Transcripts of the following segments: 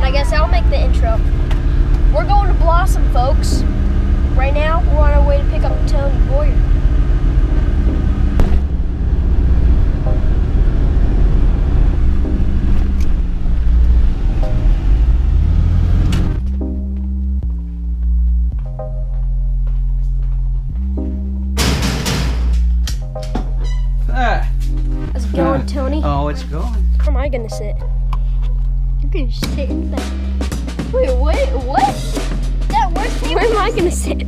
I guess I'll make the intro. We're going to Blossom, folks. Right now, we're on our way to pick up Tony Boyer. How's it going, Tony? Oh, it's going. Where am I gonna sit? You're gonna sit in the back. Wait, what? Dad, where am I gonna sit?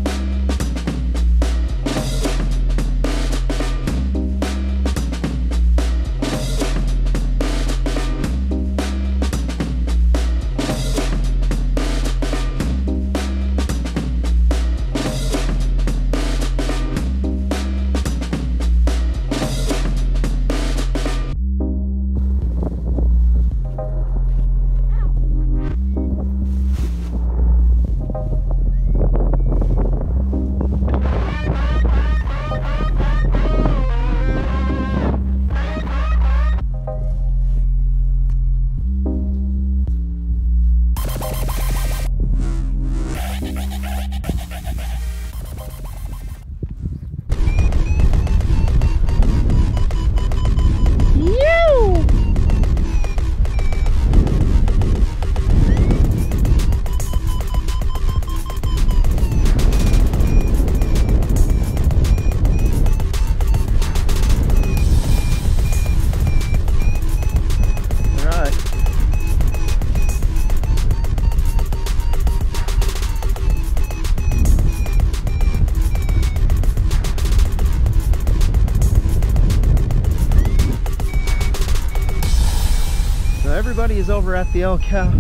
Everybody is over at the El Cow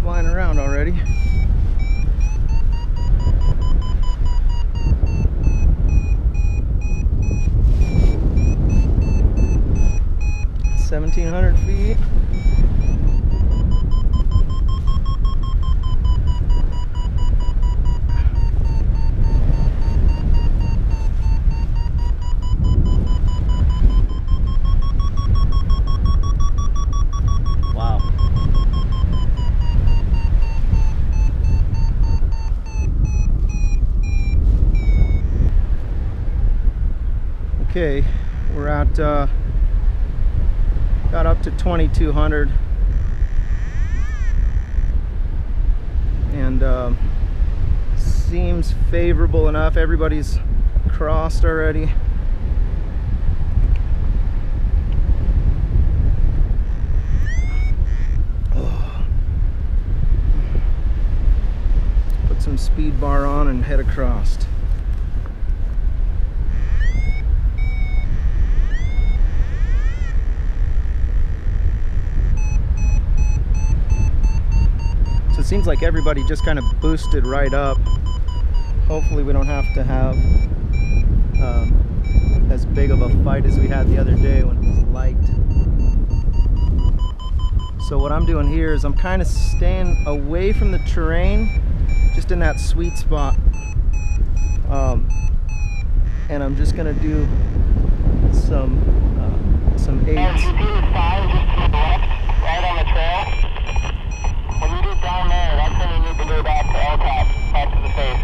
flying around already. $1,700 feet. Okay, we're at got up to 2,200 and seems favorable enough. Everybody's crossed already. Put some speed bar on and head across. It seems like everybody just kind of boosted right up. Hopefully we don't have to have as big of a fight as we had the other day when it was light. So what I'm doing here is I'm kind of staying away from the terrain, just in that sweet spot. And I'm just gonna do some aids. Right on the trail. When you get down there, that's when you need to go back to L-top, back to the face.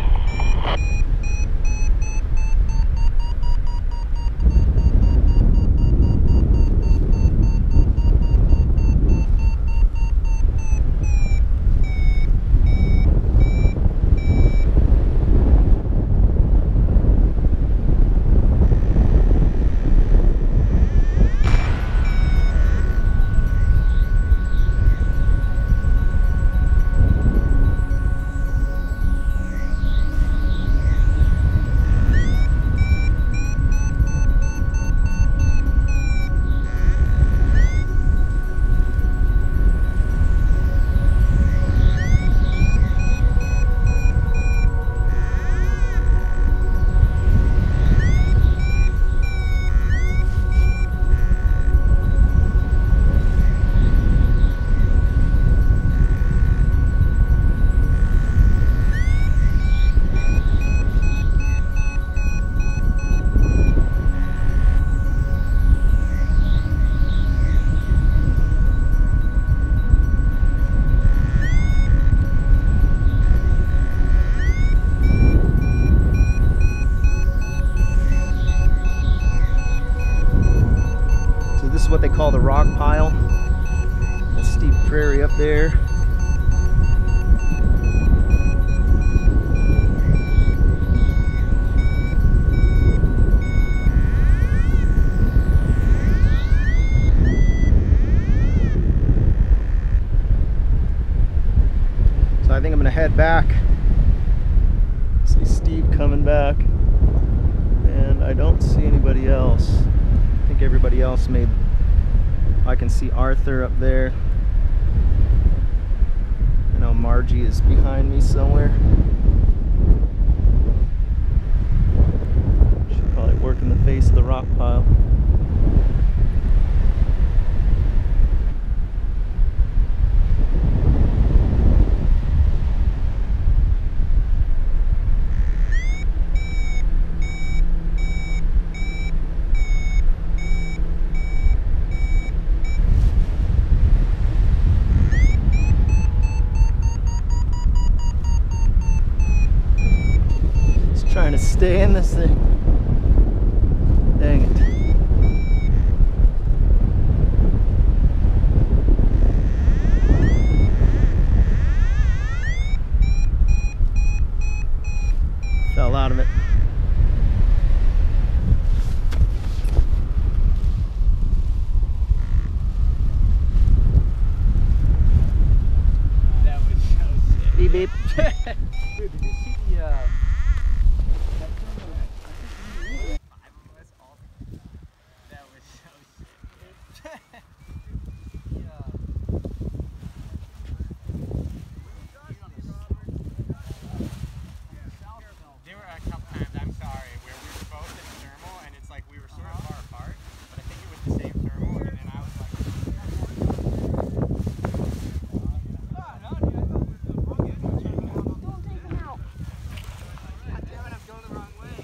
prairie up there. So I think I'm gonna head back. See Steve coming back, and I don't see anybody else. I think everybody else may. I can see Arthur up there. I know Margie is behind me somewhere. She's probably working the face of the rock pile. Trying to stay in this thing. Dang it. Fell out of it. That was so sick. Beep beep. Dude, did you see the that was so sick. There were a couple times, I'm sorry, where we were both in thermal and it's like we were sort of far apart, but I think it was the same thermal, and then I was like, Don't take him out. God damn it, I'm going the wrong way.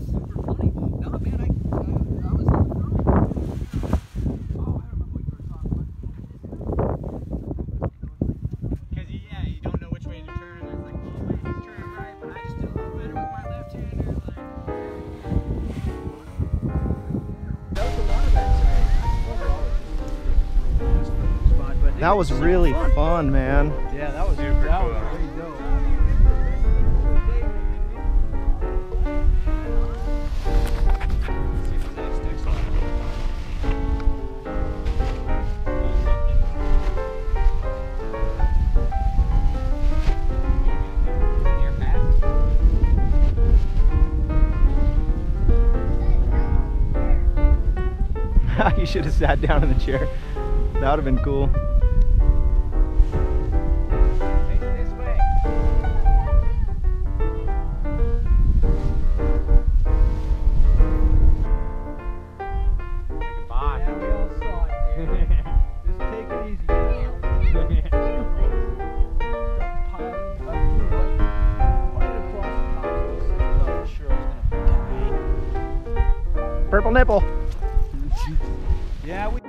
Super funny. No, man, I was in the thermal. Oh, I remember what you were talking about. Because, yeah, you don't know which way to turn. I was like, oh, wait, he's turning right, but I just did a little better with my left hander. That was a lot of that today. That was really fun, man. Yeah, that was super cool. There you go. You should have sat down in the chair. That would have been cool. This way. Goodbye. Yeah, we all saw it there. Just take it easy. Purple nipple. Yeah, we